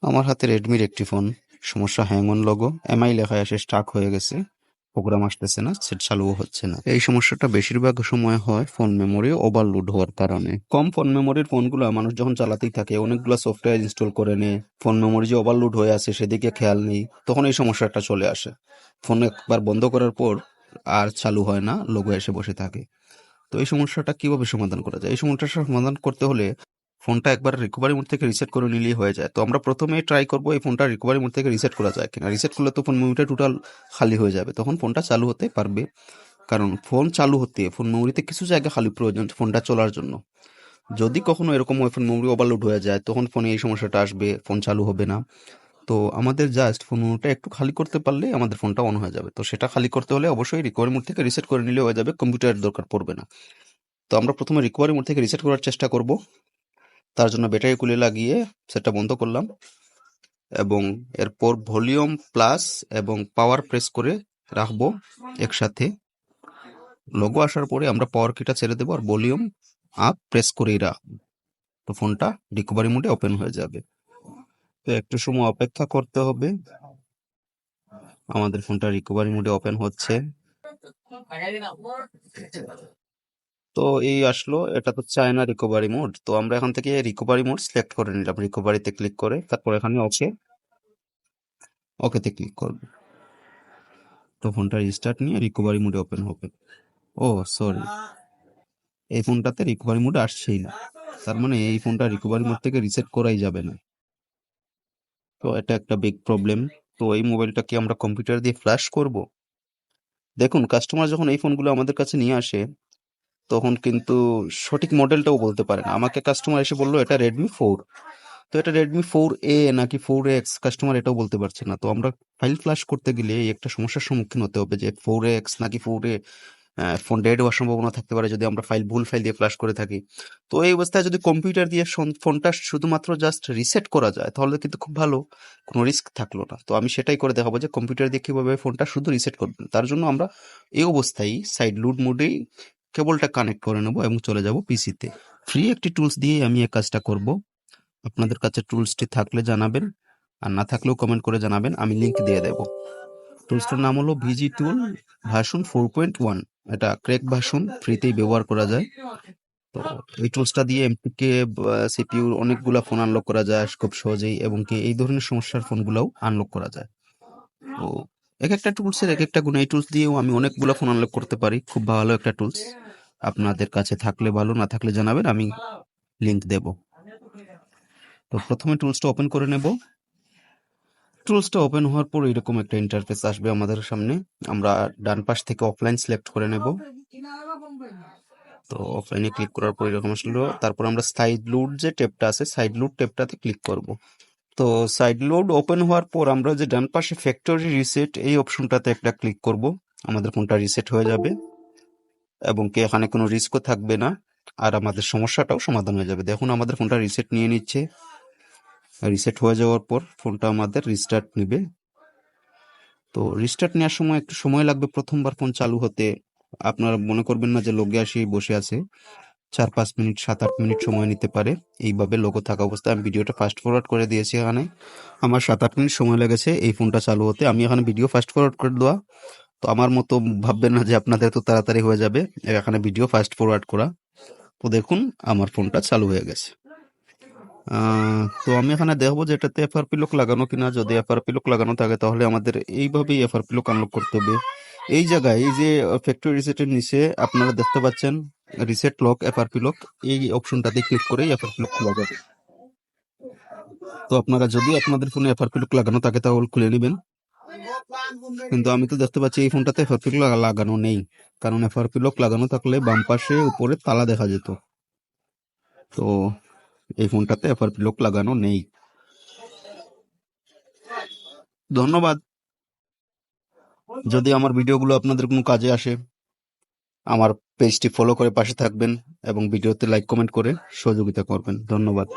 আমার হাতে রেডমির একটি ফোন। সমস্যা হ্যাং অন লোগো, এমআই লেখা এসে স্টাক হয়ে গেছে, প্রোগ্রাম আসতেছে না, সেট চালুও হচ্ছে না। এই সমস্যাটা বেশিরভাগ সময় হয় ফোন মেমোরি ওভারলোড হওয়ার কারণে। কম ফোন মেমোরির ফোনগুলো মানুষ যখন চালাতেই থাকে, অনেকগুলো সফটওয়্যার ইনস্টল করে নেয়, ফোন মেমোরি যে ওভারলোড হয়ে আছে সেদিকে খেয়াল নেই, তখন এই সমস্যাটা চলে আসে। ফোন একবার বন্ধ করার পর আর চালু হয় না, লোগো এসে বসে থাকে। তো এই সমস্যাটা কিভাবে সমাধান করা যায়? এই সমস্যাটা সমাধান করতে হলে ফোনটা একবার রিকভারি মোড থেকে রিসেট করে নিলেই হয়ে যায়। তো আমরা প্রথমে ট্রাই করবো এই ফোনটা রিকভারি মোড থেকে রিসেট করা যায় কিনা। রিসেট করলে তো ফোন মেমোরিটা টোটাল খালি হয়ে যাবে, তখন ফোনটা চালু হতে পারবে। কারণ ফোন চালু হতে ফোন মেমোরিতে কিছু জায়গা খালি প্রয়োজন ফোনটা চলার জন্য। যদি কখনো এরকম হয় ফোন মেমোরি ওভারলোড হয়ে যায়, তখন ফোনে এই সমস্যাটা আসবে, ফোন চালু হবে না। তো আমাদের জাস্ট ফোন মেমোরিটা একটু খালি করতে পারলে আমাদের ফোনটা অন হয়ে যাবে। তো সেটা খালি করতে হলে অবশ্যই রিকভারি মোড থেকে রিসেট করে নিলে হয়ে যাবে, কম্পিউটারের দরকার পড়বে না। তো আমরা প্রথমে রিকভারি মোড থেকে রিসেট করার চেষ্টা করব। তার জন্য ব্যাটারি খুলে লাগিয়ে সেটটা বন্ধ করলাম এবং এরপর ভলিউম প্লাস এবং পাওয়ার প্রেস করে রাখবো একসাথে। লোগো আসার পরে আমরা পাওয়ার কিটা ছেড়ে দেবো আর ভলিউম আপ প্রেস করেই রাখবো। তো ফোনটা রিকভারি মোডে ওপেন হয়ে যাবে। তো একটু সময় অপেক্ষা করতে হবে। আমাদের ফোনটা রিকভারি মোডে ওপেন হচ্ছে। তো এই আসলো, এটা তো চায়না রিকভারি মোড। তো আমরা এখান থেকে রিকভারি মোড সিলেক্ট করে নিলাম, রিকভারিতে ক্লিক করে তারপর এখানে ওকেতে ক্লিক করব। তো ফোনটা রিস্টার্ট নিয়ে রিকভারি মোডে ওপেন হবে। ও সরি, এই ফোনটাতে রিকভারি মোড আসছেই না, তার মানে এই ফোনটা রিকভারি মোড থেকে রিসেট করাই যাবে না। তো এটা একটা বিগ প্রবলেম। তো এই মোবাইলটা কি আমরা কম্পিউটার দিয়ে ফ্ল্যাশ করব? দেখুন, কাস্টমার যখন এই ফোনগুলো আমাদের কাছে নিয়ে আসে তখন কিন্তু সঠিক মডেলটাও বলতে পারে না। আমাকে কাস্টমার এসে বললো এটা রেডমি 4। তো এটা রেডমি 4A নাকি 4X, কাস্টমার এটাও বলতে পারছে না। তো আমরা ফাইল ফ্ল্যাশ করতে গেলে এই একটা সমস্যার সম্মুখীন হতে হবে যে 4X নাকি 4A। ফোন ডেড হওয়ার সম্ভাবনা থাকতে পারে যদি আমরা ভুল ফাইল দিয়ে ফ্ল্যাশ করে থাকি। তো এই অবস্থায় যদি কম্পিউটার দিয়ে ফোনটা শুধুমাত্র জাস্ট রিসেট করা যায় তাহলে কিন্তু খুব ভালো, কোনো রিস্ক থাকলো না। তো আমি সেটাই করে দেখাবো যে কম্পিউটার দিয়ে কিভাবে ফোনটা শুধু রিসেট করবেন। তার জন্য আমরা এই অবস্থায় সাইড লুড মোডেই কেবলটা কানেক্ট করে নেব এবং চলে যাব পিসিতে। ফ্রি একটি টুলস দিয়ে আমি এই কাজটা করব। আপনাদের কাছে টুলসটি থাকলে জানাবেন, আর না থাকলেও কমেন্ট করে জানাবেন, আমি লিংক দিয়ে দেব। টুলসটার নাম হলো ভিজি টুল ভার্সন 4.1। এটা ক্র্যাক ভার্সন, ফ্রিতেই ব্যবহার করা যায়। তো এই টুলসটা দিয়ে এমপিকে সিপিইউ অনেকগুলা ফোন আনলক করা যায় খুব সহজেই, এবং কি এই ধরনের সমস্যার ফোনগুলোও আনলক করা যায়। তো এক একটা টুলসের এক একটা গুণ, এই টুলস দিয়েও আমি অনেকগুলো ফোন আনলক করতে পারি। খুব ভালো একটা টুলস, আপনাদের কাছে থাকলে ভালো, না থাকলে জানাবেন, আমি লিংক দেব। তো প্রথমে টুলসটা ওপেন করে নেব। টুলসটা ওপেন হওয়ার পর এরকম একটা ইন্টারফেস আসবে আমাদের সামনে। আমরা ডান পাশ থেকে অফলাইন সিলেক্ট করে নেব। তো অফলাইনে ক্লিক করার পর এরকম আসলো। তারপর আমরা সাইড লোড যে ট্যাবটা আছে, সাইড লোড ট্যাবটাতে ক্লিক করব। তো সাইড লোড ওপেন হওয়ার পর আমরা যে ডান পাশে ফ্যাক্টরি রিসেট এই অপশনটাতে একটা ক্লিক করব। আমাদের ফোনটা রিসেট হয়ে যাবে এবং কি এখানে কোনো রিস্কও থাকবে না, আর আমাদের সমস্যাটাও সমাধান হয়ে যাবে। দেখুন আমাদের ফোনটা রিসেট নিয়ে নিচ্ছে। রিসেট হয়ে যাওয়ার পর ফোনটা আমাদের রিস্টার্ট নেবে। তো রিস্টার্ট নেওয়ার সময় একটু সময় লাগবে প্রথমবার ফোন চালু হতে। আপনারা মনে করবেন না যে লোগে আসি বসে আছে, 4-5 মিনিট 7-8 মিনিট সময় নিতে পারে। এইভাবে লোগো থাকা অবস্থায় আমি ভিডিওটা ফাস্ট ফরওয়ার্ড করে দিয়েছি। এখানে আমার 7-8 মিনিট সময় লেগেছে এই ফোনটা চালু হতে। আমি এখানে ভিডিও ফাস্ট ফরওয়ার্ড করে দেওয়া, তো আমার মতো ভাববেন না যে আপনাদের তো তাড়াতাড়ি হয়ে যাবে। এখানে ভিডিও ফাস্ট ফরওয়ার্ড করা। তো দেখুন আমার ফোনটা চালু হয়ে গেছে। তো আমি এখানে দেখবো যে এটাতে এফআরপি লক লাগানো কিনা। যদি এফআরপি লক লাগানো থাকে তাহলে আমাদের এইভাবেই এফআরপি লক আনলক করতে হবে। এই জায়গায় এই যে ফ্যাক্টরি রিসেটের নিচে আপনারা দেখতে পাচ্ছেন রিসেট লক, এফআরপি লক, এই অপশনটাতে ক্লিক করে এফআরপি লক খোলা যাবে। তো আপনারা যদি আপনাদের ফোনে এফআরপি লক লাগানো থাকে তাহলে খুলে নেবেন। কিন্তু আমি তো দেখতে পাচ্ছি এই ফোনটাতে এফআরপি লক লাগানো নেই, কারণ এফআরপি লক লাগানো থাকলে বাম পাশে উপরে তালা দেখা যেত। তো এই ফোনটাতে এফআরপি লক লাগানো নেই। ধন্যবাদ। যদি আমার ভিডিওগুলো আপনাদের কোনো কাজে আসে, আমার পেজটি ফলো করে পাশে থাকবেন এবং ভিডিওতে লাইক কমেন্ট করে সহযোগিতা করবেন। ধন্যবাদ।